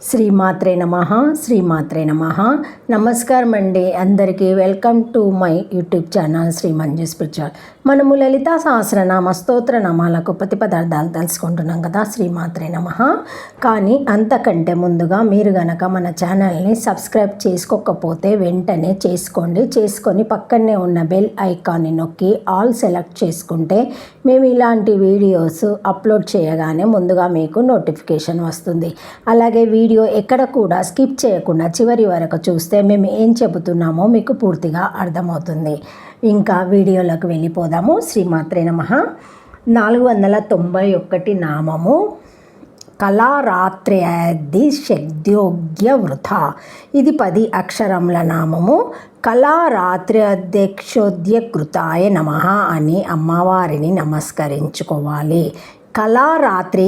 శ్రీమాత్రే నమః. శ్రీమాత్రే నమః. నమస్కారం అండి అందరికీ. Welcome to my YouTube channel Shri Manju spiritual. మనము లలితా సహస్రనామ స్తోత్ర నామాలకు ప్రతి పదార్థాలు తెలుసుకుంటున్నాం కదా. శ్రీమాత్రే నమః. కానీ అంతకంటే ముందుగా మీరు గనక మన ఛానల్ని సబ్స్క్రైబ్ చేసుకోకపోతే వెంటనే చేసుకొని పక్కనే ఉన్న బెల్ ఐకాన్ని నొక్కి ఆల్ సెలెక్ట్ చేసుకుంటే మేము ఇలాంటి వీడియోస్ అప్లోడ్ చేయగానే ముందుగా మీకు నోటిఫికేషన్ వస్తుంది. అలాగే వీడియో ఎక్కడ కూడా స్కిప్ చేయకుండా చివరి వరకు చూస్తే మేము ఏం చెబుతున్నామో మీకు పూర్తిగా అర్థమవుతుంది. ఇంకా వీడియోలోకి వెళ్ళిపోదాము. శ్రీమాత్రే నమః. 491 నామము కళారాత్ర్యాది శక్త్యోగ్య వృథ. ఇది 10 అక్షరముల నామము. కళారాత్ర్యధ్యక్షోద్య కృతాయ నమః అని అమ్మవారిని నమస్కరించుకోవాలి. కళారాత్రి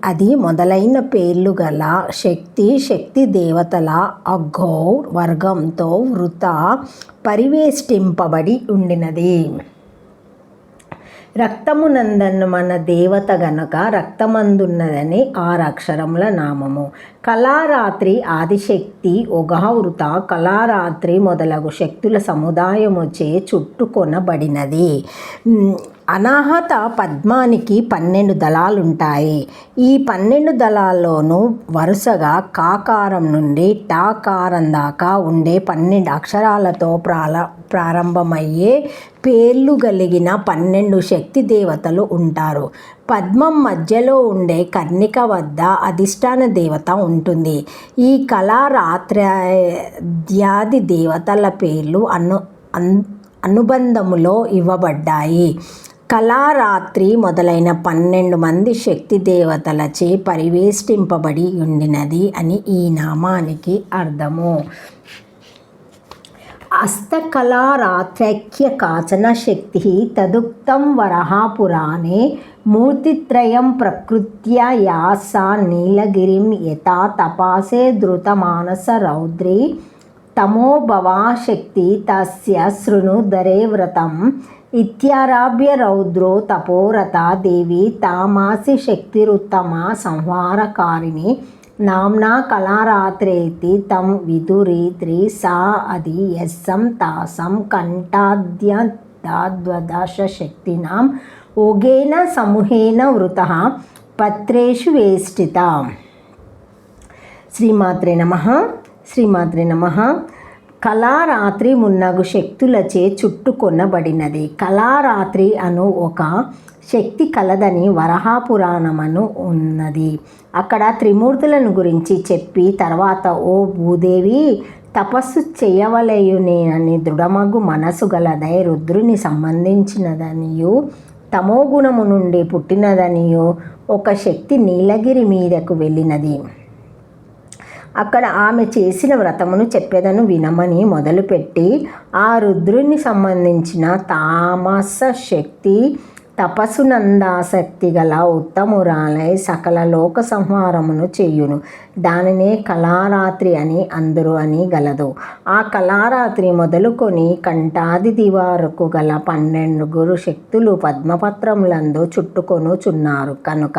అది మొదలైన పేర్లు గల శక్తి దేవతల అఘోర్ వర్గంతో వృత పరివేష్టింపబడి ఉండినది. రక్తమునందను మన దేవత గనక రక్తమందున్నదని 6 అక్షరముల నామము. కళారాత్రి ఆదిశక్తి ఒఘవృత కళారాత్రి మొదలగు శక్తుల సముదాయముచే చుట్టుకొనబడినది. అనాహత పద్మానికి 12 దళాలుంటాయి. ఈ 12 దళాల్లోనూ వరుసగా కాకారం నుండి టాకారం దాకా ఉండే 12 అక్షరాలతో ప్రారంభమయ్యే పేర్లు కలిగిన 12 శక్తి దేవతలు ఉంటారు. పద్మం మధ్యలో ఉండే కర్ణిక వద్ద అధిష్టాన దేవత ఉంటుంది. ఈ కళారాత్ర్యాది దేవతల పేర్లు అనుబంధములో ఇవ్వబడ్డాయి. కళారాత్రి మొదలైన 12 మంది శక్తి దేవతలచే పరివేష్టింపబడి ఉండినది అని ఈ నామానికి అర్థము. హస్తకళారాత్ర్యఖ్య కాచన శక్తి తదుక్తం వరాహపురాణే మూర్తిత్రయం ప్రకృత్యా యా సా నీలగిరిం యథా తపాసే ధృతమానస రౌద్రీ తమోభవా శక్తి తస్య శృణుధరే వ్రతం ఇత్యారాభ్య రౌద్రో తపోరతా దేవి తామాసి శక్తిరుత్తమా సంహారకారిణి నామ్నా కళారాత్రేతి తం విదురీత్రి సా అది యస్సం తాసం కంఠాద్యద్వదశ శక్తినాం ఓగేన సమూహేన వృతః పత్రేషు వేష్టిత. శ్రీమాత్రే నమః. శ్రీమాత్రే నమః. కళారాత్రి మున్నగు శక్తులచే చుట్టుకొనబడినది. కళారాత్రి అను ఒక శక్తి కలదని వరాహపురాణమను ఉన్నది. అక్కడ త్రిమూర్తులను గురించి చెప్పి తర్వాత ఓ భూదేవి తపస్సు చేయవలయునేనని దృఢమగు మనసు గలదై రుద్రుని సంబంధించినదనియు తమోగుణము నుండి పుట్టినదనియు ఒక శక్తి నీలగిరి మీదకు వెళ్ళినది. అక్కడ ఆమె చేసిన వ్రతమును చెప్పేదను వినమని మొదలుపెట్టి ఆ రుద్రుని సంబంధించిన తామస శక్తి తపస్సునందాసక్తి గల ఉత్తమురాలై సకల లోక సంహారమును చెయ్యును. దానినే కళారాత్రి అని అందరు అని గలదు. ఆ కళారాత్రి మొదలుకొని కంఠాది వరకు గల 12 శక్తులు పద్మపత్రములందు చుట్టుకొనుచున్నారు కనుక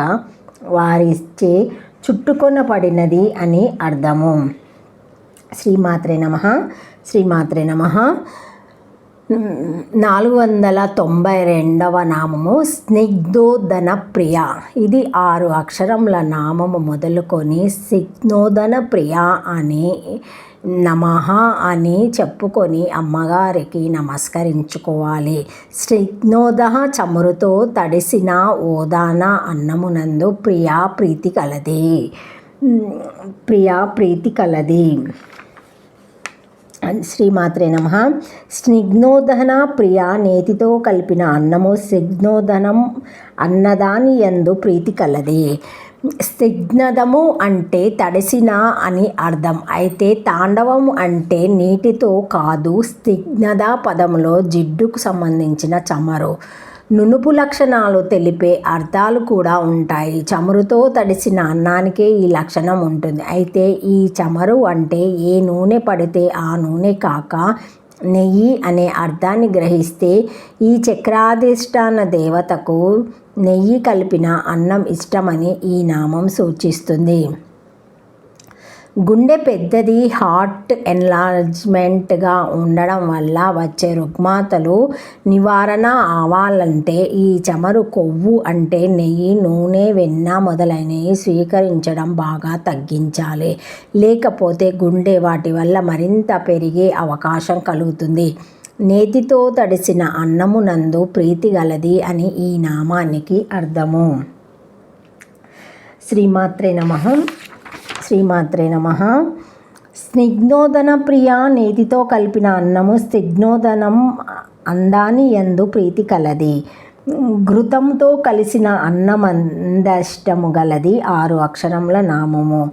వారిచే చుట్టుకొనబడినది అని అర్థము. శ్రీమాత్రే నమః. శ్రీమాత్రే నమః. 492వ నామము స్నిగ్ధోదన ప్రియ. ఇది 6 అక్షరముల నామము. మొదలుకొని స్నిగ్ధోదన ప్రియ అని నమః అని చెప్పుకొని అమ్మగారికి నమస్కరించుకోవాలి. స్నిగ్ధోద చమురుతో తడిసిన ఓదాన అన్నమునందు ప్రియా ప్రీతి కలది. శ్రీమాత్రే నమః. స్నిగ్ధోదన ప్రియ నేతితో కలిపిన అన్నము స్నిగ్ధోదనం అన్నదాని యందు ప్రీతి కలది. స్నిగ్ధము అంటే తడిసిన అని అర్థం. అయితే తాండవము అంటే నీటితో కాదు. స్నిగ్ధ పదములో జిడ్డుకు సంబంధించిన చమరు నునుపు లక్షణాలు తెలిపే అర్థాలు కూడా ఉంటాయి. చమురుతో తడిసిన అన్నానికే ఈ లక్షణం ఉంటుంది. అయితే ఈ చమరు అంటే ఏ నూనె పడితే ఆ నూనె కాక నెయ్యి అనే అర్థాన్ని గ్రహిస్తే ఈ చక్రాధిష్టాన దేవతకు నెయ్యి కలిపిన అన్నం ఇష్టమని ఈ నామం సూచిస్తుంది. గుండె పెద్దది, హార్ట్ ఎన్లార్జ్మెంట్గా ఉండడం వల్ల వచ్చే రుగ్మతలు నివారణ అవ్వాలంటే ఈ చమురు కొవ్వు అంటే నెయ్యి, నూనె, వెన్న మొదలైనవి స్వీకరించడం బాగా తగ్గించాలి. లేకపోతే గుండె వాటి వల్ల మరింత పెరిగే అవకాశం కలుగుతుంది. నేతితో తడిసిన అన్నమునందు ప్రీతి గలది అని ఈ నామానికి అర్థము. శ్రీమాత్రే నమః. శ్రీమాత్రే నమః. స్నిగ్ధోదన ప్రియ, నేతితో కలిపిన అన్నము స్నిగ్ధోదనం అందాని యందు ప్రీతి కలది. ఘృతంతో కలిసిన అన్నమందష్టము గలది 6 అక్షరముల నామము.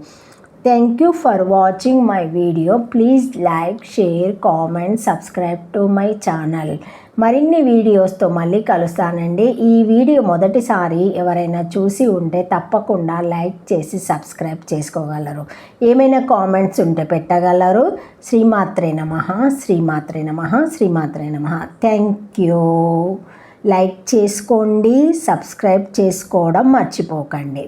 Thank you for watching my video. Please like, share, comment, subscribe to my channel. మరిన్ని వీడియోస్తో మళ్ళీ కలుస్తానండి. ఈ వీడియో మొదటిసారి ఎవరైనా చూసి ఉంటే తప్పకుండా లైక్ చేసి సబ్స్క్రైబ్ చేసుకోగలరు. ఏమైనా కామెంట్స్ ఉంటే పెట్టగలరు. శ్రీమాత్రే నమః. శ్రీమాత్రే నమః. శ్రీమాత్రే నమః. Thank you. లైక్ చేసుకోండి, సబ్స్క్రైబ్ చేసుకోవడం మర్చిపోకండి.